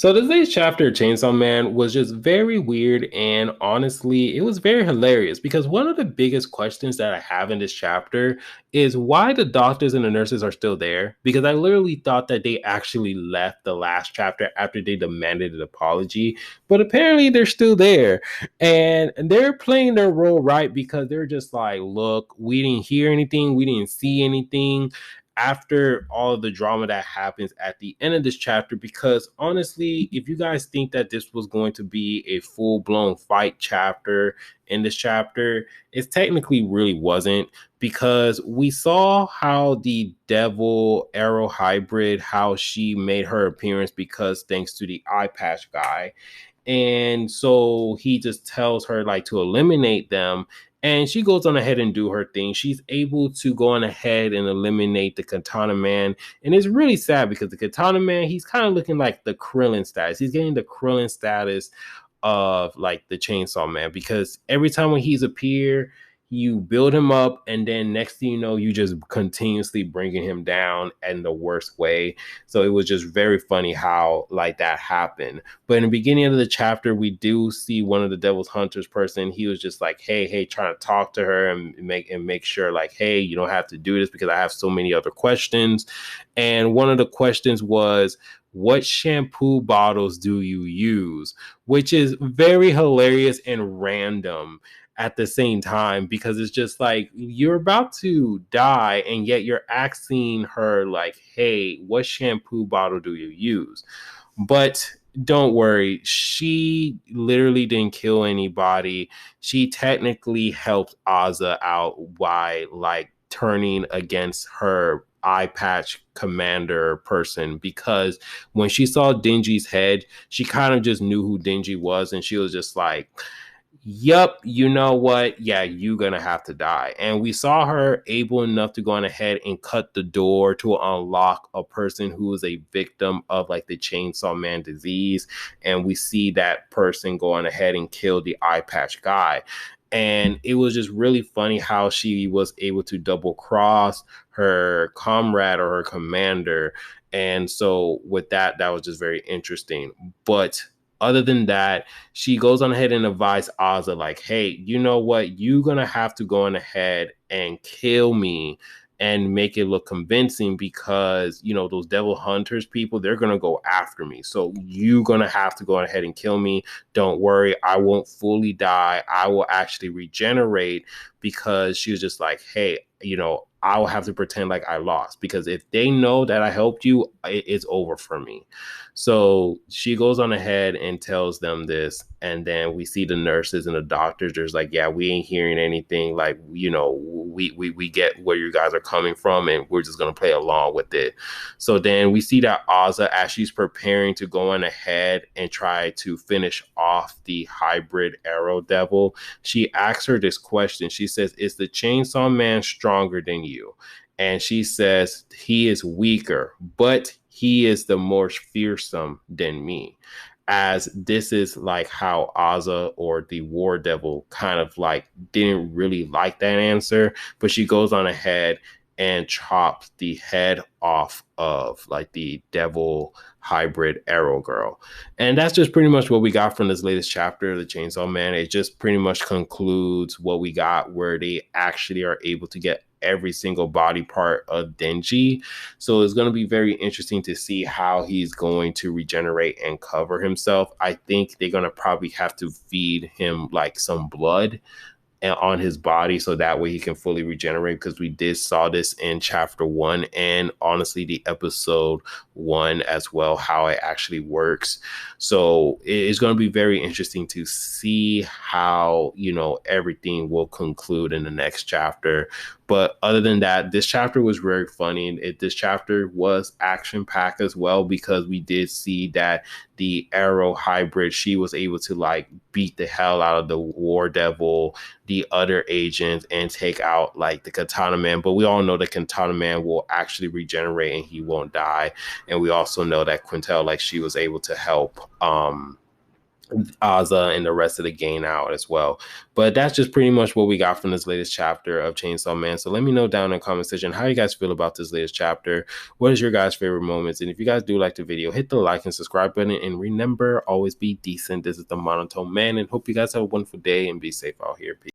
So today's chapter of Chainsaw Man was just very weird, and honestly, it was very hilarious because one of the biggest questions that I have in this chapter is why the doctors and the nurses are still there. Because I literally thought that they actually left the last chapter after they demanded an apology, but apparently they're still there, and they're playing their role right because they're just like, look, we didn't hear anything, we didn't see anything after all of the drama that happens at the end of this chapter. Because honestly, if you guys think that this was going to be a full-blown fight chapter in this chapter, it technically really wasn't, because we saw how the devil arrow hybrid, how she made her appearance because thanks to the eye patch guy. And so he just tells her like to eliminate them, and she goes on ahead and do her thing. She's able to go on ahead and eliminate the Katana Man. And it's really sad because the Katana Man, he's kind of looking like the Krillin status. He's getting the Krillin status of like the Chainsaw Man, because every time when he's appear, you build him up, and then next thing you know, you just continuously bringing him down in the worst way. So it was just very funny how like that happened. But in the beginning of the chapter, we do see one of the Devil's Hunters person. He was just like, hey, trying to talk to her and make sure like, hey, you don't have to do this because I have so many other questions. And one of the questions was, what shampoo bottles do you use? Which is very hilarious and random at the same time, because it's just like you're about to die and yet you're asking her like, hey, what shampoo bottle do you use? But don't worry, she literally didn't kill anybody. She technically helped Ozza out by like turning against her eye patch commander person, because when she saw Dingy's head, she kind of just knew who Dingy was, and she was just like, yup, you know what? Yeah, you're gonna have to die. And we saw her able enough to go on ahead and cut the door to unlock a person who is a victim of like the Chainsaw Man disease. And we see that person go on ahead and kill the eye patch guy. And it was just really funny how she was able to double cross her comrade or her commander. And so with that, that was just very interesting. But other than that, she goes on ahead and advises Ozza, like, hey, you know what? You're going to have to go on ahead and kill me and make it look convincing, because, you know, those devil hunters people, they're going to go after me. So you're going to have to go on ahead and kill me. Don't worry. I won't fully die. I will actually regenerate, because she was just like, hey, you know, I will have to pretend like I lost, because if they know that I helped you, it's over for me. So she goes on ahead and tells them this, and then we see the nurses and the doctors. There's like, yeah, we ain't hearing anything. Like, you know, we get where you guys are coming from, and we're just gonna play along with it. So then we see that Ozza, as she's preparing to go on ahead and try to finish off the hybrid Arrow Devil, she asks her this question. She says, "Is the Chainsaw Man stronger than you?" And she says, he is weaker, but he is the more fearsome than me. As this is like how Ozza or the War Devil kind of like didn't really like that answer, but she goes on ahead and chops the head off of like the devil hybrid arrow girl. And that's just pretty much what we got from this latest chapter of the Chainsaw Man. It just pretty much concludes what we got, where they actually are able to get every single body part of Denji. So it's going to be very interesting to see how he's going to regenerate and cover himself. I think they're going to probably have to feed him like some blood on his body, so that way he can fully regenerate, because we did saw this in chapter 1 and honestly the episode 1 as well, how it actually works. So it's going to be very interesting to see how, you know, everything will conclude in the next chapter. But other than that, this chapter was very funny. This chapter was action packed as well, because we did see that the Arrow hybrid, she was able to like beat the hell out of the War Devil, the other agents, and take out like the Katana Man. But we all know the Katana Man will actually regenerate and he won't die. And we also know that Quintel, like, she was able to help Ozza and the rest of the gang out as well. But that's just pretty much what we got from this latest chapter of Chainsaw Man. So let me know down in the comment section how you guys feel about this latest chapter. What is your guys' favorite moments? And if you guys do like the video, hit the like and subscribe button. And remember, always be decent. This is the Monotone Man. And hope you guys have a wonderful day and be safe out here. Peace.